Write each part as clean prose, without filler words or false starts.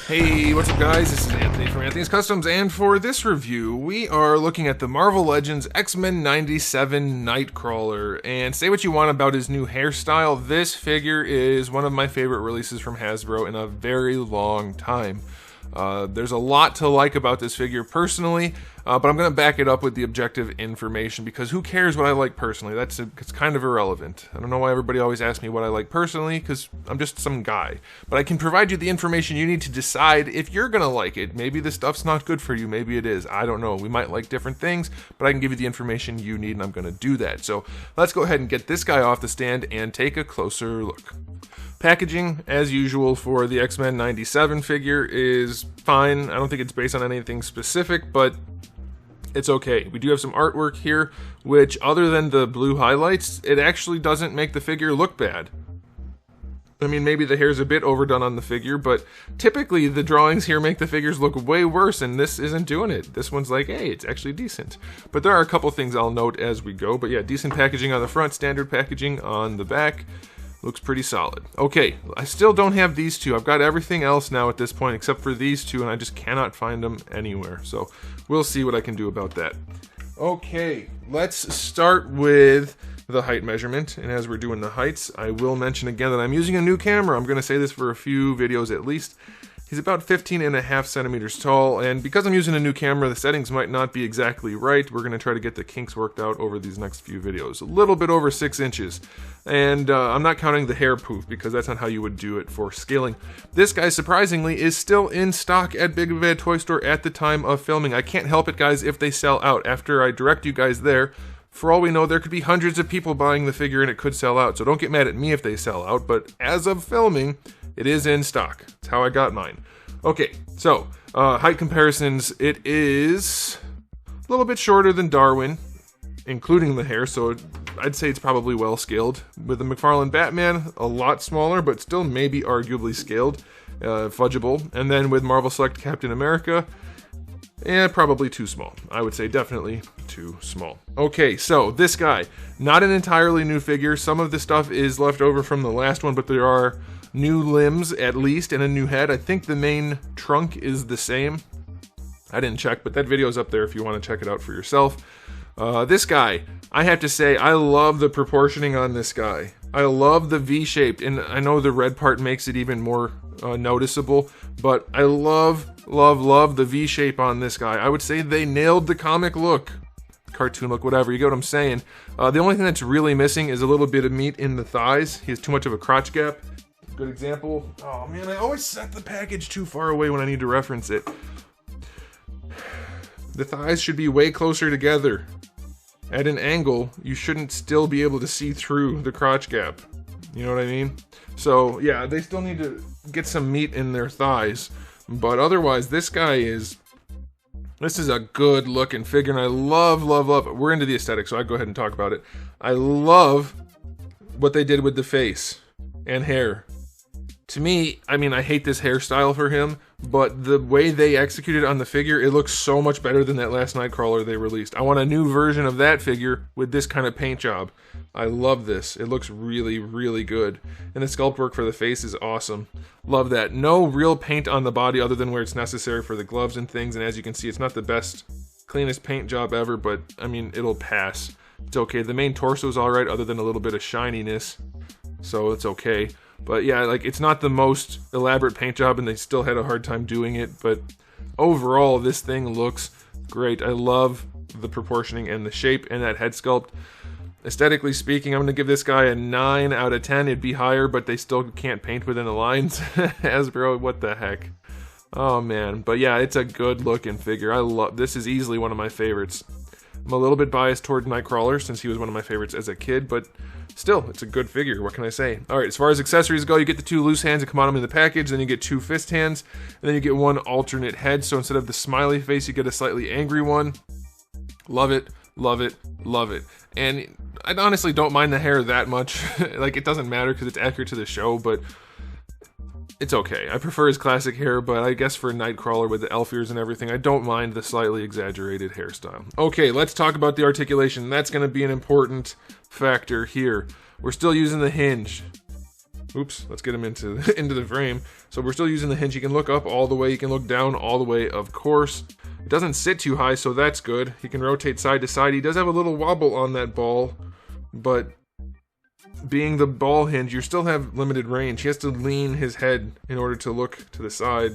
Hey, what's up guys? This is Anthony from Anthony's Customs, and for this review, we are looking at the Marvel Legends X-Men 97 Nightcrawler. And say what you want about his new hairstyle, this figure is one of my favorite releases from Hasbro in a very long time. There's a lot to like about this figure personally, but I'm going to back it up with the objective information because who cares what I like personally? It's kind of irrelevant. I don't know why everybody always asks me what I like personally because I'm just some guy. But I can provide you the information you need to decide if you're going to like it. Maybe this stuff's not good for you, maybe it is. I don't know. We might like different things, but I can give you the information you need and I'm going to do that. So let's go ahead and get this guy off the stand and take a closer look. Packaging, as usual for the X-Men 97 figure, is fine. I don't think it's based on anything specific, but it's okay. We do have some artwork here, which other than the blue highlights, it actually doesn't make the figure look bad. I mean, maybe the hair's a bit overdone on the figure, but typically the drawings here make the figures look way worse, and this isn't doing it. This one's like, hey, it's actually decent. But there are a couple things I'll note as we go. But yeah, decent packaging on the front, standard packaging on the back. Looks pretty solid. Okay, I still don't have these two. I've got everything else now at this point except for these two, and I just cannot find them anywhere. So we'll see what I can do about that. Okay, let's start with the height measurement. And as we're doing the heights, I will mention again that I'm using a new camera. I'm going to say this for a few videos at least. He's about 15.5 centimeters tall, and because I'm using a new camera, the settings might not be exactly right. We're going to try to get the kinks worked out over these next few videos. A little bit over 6 inches, and I'm not counting the hair poof, because that's not how you would do it for scaling. This guy, surprisingly, is still in stock at Big Bad Toy Store at the time of filming. I can't help it, guys, if they sell out. After I direct you guys there, for all we know, there could be hundreds of people buying the figure, and it could sell out, so don't get mad at me if they sell out, but as of filming, it is in stock. That's how I got mine. Okay, so height comparisons, it is a little bit shorter than Darwin, including the hair, so I'd say it's probably well scaled. With the McFarlane Batman, a lot smaller, but still maybe arguably scaled, fudgeable. And then with Marvel Select Captain America, probably too small. I would say definitely too small. Okay, so this guy, not an entirely new figure. Some of the stuff is left over from the last one, but there are new limbs at least and a new head. I think the main trunk is the same. I didn't check, but that video is up there if you want to check it out for yourself. This guy, I have to say, I love the proportioning on this guy. I love the V-shaped, and I know the red part makes it even more noticeable, but I love the V-shape on this guy. I would say they nailed the comic look. Cartoon look, whatever, you get what I'm saying. The only thing that's really missing is a little bit of meat in the thighs. He has too much of a crotch gap. Good example. Oh man, I always set the package too far away when I need to reference it. The thighs should be way closer together. At an angle, you shouldn't still be able to see through the crotch gap. You know what I mean? So yeah, they still need to get some meat in their thighs. But otherwise, this is a good looking figure, and I love it. We're into the aesthetic, so I go ahead and talk about it. I love what they did with the face and hair. To me, I mean, I hate this hairstyle for him, but the way they executed on the figure, it looks so much better than that last Nightcrawler they released. I want a new version of that figure with this kind of paint job. I love this. It looks really, really good. And the sculpt work for the face is awesome. Love that. No real paint on the body other than where it's necessary for the gloves and things, and as you can see, it's not the best, cleanest paint job ever, but, I mean, it'll pass. It's okay. The main torso's alright other than a little bit of shininess, so it's okay. But yeah, like, it's not the most elaborate paint job, and they still had a hard time doing it, but overall, this thing looks great. I love the proportioning and the shape and that head sculpt. Aesthetically speaking, I'm going to give this guy a 9 out of 10. It'd be higher, but they still can't paint within the lines. Hasbro, what the heck? Oh man, but yeah, it's a good looking figure. This is easily one of my favorites. I'm a little bit biased toward Nightcrawler since he was one of my favorites as a kid, but still, it's a good figure. What can I say? Alright, as far as accessories go, you get the 2 loose hands that come on them in the package, then you get 2 fist hands, and then you get 1 alternate head, so instead of the smiley face, you get a slightly angry one. Love it, love it, love it. And I honestly don't mind the hair that much. Like, it doesn't matter because it's accurate to the show, but it's okay. I prefer his classic hair, but I guess for Nightcrawler with the elf ears and everything, I don't mind the slightly exaggerated hairstyle. Okay, let's talk about the articulation. That's going to be an important factor here. We're still using the hinge. Oops, let's get him into the frame. So we're still using the hinge. He can look up all the way, he can look down all the way, of course. It doesn't sit too high, so that's good. He can rotate side to side. He does have a little wobble on that ball, but being the ball hinge, you still have limited range. He has to lean his head in order to look to the side.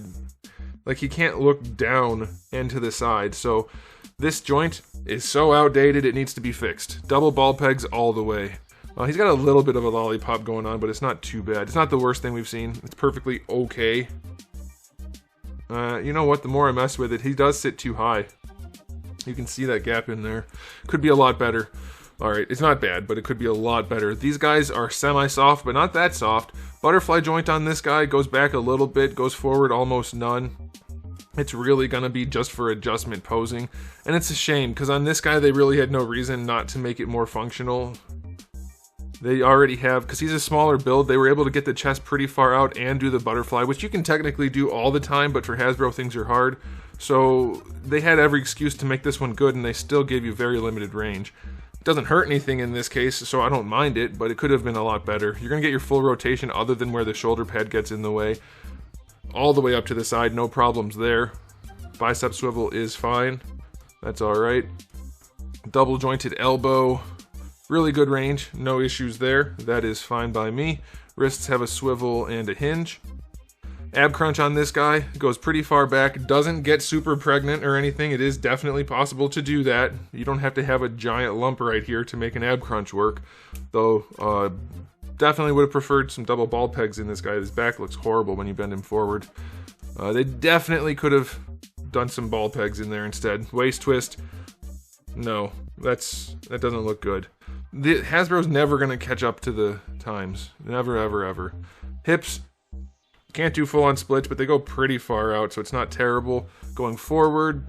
Like, he can't look down and to the side, so this joint is so outdated it needs to be fixed. Double ball pegs all the way. He's got a little bit of a lollipop going on, but it's not too bad. It's not the worst thing we've seen. It's perfectly okay. You know what? The more I mess with it, he does sit too high. You can see that gap in there. Could be a lot better. Alright, it's not bad, but it could be a lot better. These guys are semi-soft, but not that soft. Butterfly joint on this guy goes back a little bit, goes forward almost none. It's really gonna be just for adjustment posing. And it's a shame, because on this guy they really had no reason not to make it more functional. They already have, because he's a smaller build, they were able to get the chest pretty far out and do the butterfly, which you can technically do all the time, but for Hasbro things are hard. So they had every excuse to make this one good, and they still gave you very limited range. It doesn't hurt anything in this case, so I don't mind it, but it could have been a lot better. You're going to get your full rotation other than where the shoulder pad gets in the way. All the way up to the side, no problems there. Bicep swivel is fine. That's alright. Double jointed elbow. Really good range, no issues there. That is fine by me. Wrists have a swivel and a hinge. Ab crunch on this guy goes pretty far back. Doesn't get super pregnant or anything. It is definitely possible to do that. You don't have to have a giant lump right here to make an ab crunch work. Though, definitely would have preferred some double ball pegs in this guy. His back looks horrible when you bend him forward. They definitely could have done some ball pegs in there instead. Waist twist. No, that doesn't look good. Hasbro's never going to catch up to the times. Never, ever, ever. Hips, can't do full-on splits, but they go pretty far out, so it's not terrible. Going forward,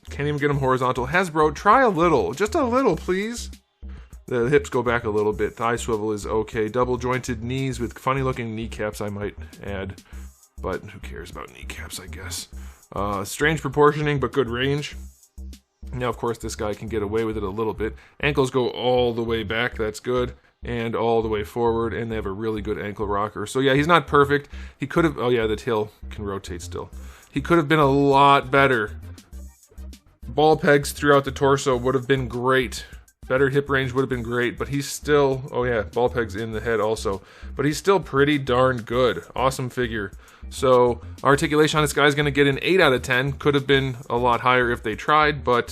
can't even get them horizontal. Hasbro, try a little. Just a little, please. The hips go back a little bit. Thigh swivel is okay. Double-jointed knees with funny-looking kneecaps, I might add. But who cares about kneecaps, I guess. Strange proportioning, but good range. Now, of course, this guy can get away with it a little bit. Ankles go all the way back, that's good, and all the way forward, and they have a really good ankle rocker. So yeah, he's not perfect. He could have, oh yeah, the tail can rotate still. He could have been a lot better. Ball pegs throughout the torso would have been great. Better hip range would have been great, but he's still, oh yeah, ball pegs in the head also. But he's still pretty darn good. Awesome figure. So, articulation on this guy is going to get an 8 out of 10. Could have been a lot higher if they tried, but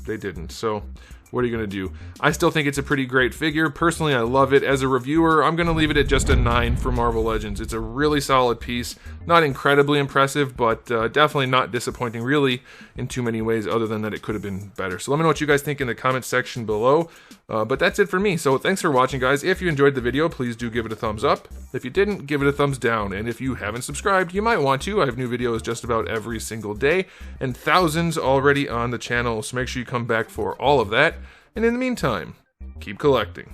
they didn't. So, what are you going to do? I still think it's a pretty great figure. Personally, I love it. As a reviewer, I'm going to leave it at just a 9 for Marvel Legends. It's a really solid piece. Not incredibly impressive, but definitely not disappointing, really, in too many ways, other than that it could have been better. So let me know what you guys think in the comments section below. But that's it for me. So thanks for watching, guys. If you enjoyed the video, please do give it a thumbs up. If you didn't, give it a thumbs down. And if you haven't subscribed, you might want to. I have new videos just about every single day, and thousands already on the channel, so make sure you come back for all of that. And in the meantime, keep collecting.